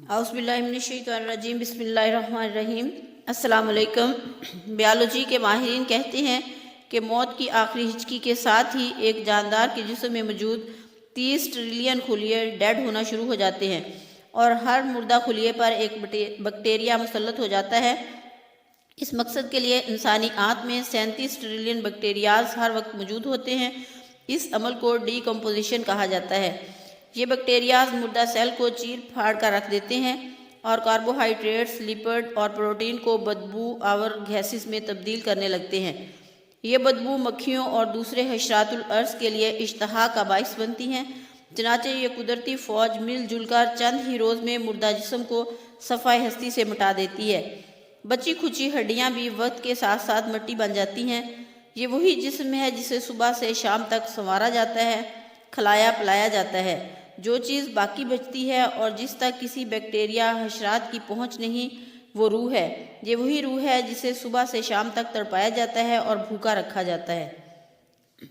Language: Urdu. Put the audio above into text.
اعوذ باللہ من الشیطان الرجیم، بسم اللہ الرحمن الرحیم۔ السلام علیکم۔ بیالوجی کے ماہرین کہتے ہیں کہ موت کی آخری ہچکی کے ساتھ ہی ایک جاندار کے جسم میں موجود 30 ٹریلین خلیے ڈیڈ ہونا شروع ہو جاتے ہیں اور ہر مردہ خلیے پر ایک بیکٹیریا مسلط ہو جاتا ہے۔ اس مقصد کے لیے انسانی آنت میں 37 ٹریلین بیکٹیریاز ہر وقت موجود ہوتے ہیں۔ اس عمل کو ڈی کمپوزیشن کہا جاتا ہے۔ یہ بیکٹیریاز مردہ سیل کو چیر پھاڑ کر رکھ دیتے ہیں اور کاربوہائیڈریٹس، لپڈ اور پروٹین کو بدبو آور گیسز میں تبدیل کرنے لگتے ہیں۔ یہ بدبو مکھیوں اور دوسرے حشرات الارض کے لیے اشتہا کا باعث بنتی ہیں، چنانچہ یہ قدرتی فوج مل جل کر چند ہی روز میں مردہ جسم کو صفحہ ہستی سے مٹا دیتی ہے۔ بچی کھچی ہڈیاں بھی وقت کے ساتھ ساتھ مٹی بن جاتی ہیں۔ یہ وہی جسم ہے جسے صبح سے شام تک سنوارا جاتا ہے، کھلایا پلایا جاتا ہے۔ جو چیز باقی بچتی ہے اور جس تک کسی بیکٹیریا حشرات کی پہنچ نہیں، وہ روح ہے۔ یہ وہی روح ہے جسے صبح سے شام تک تڑپایا جاتا ہے اور بھوکا رکھا جاتا ہے۔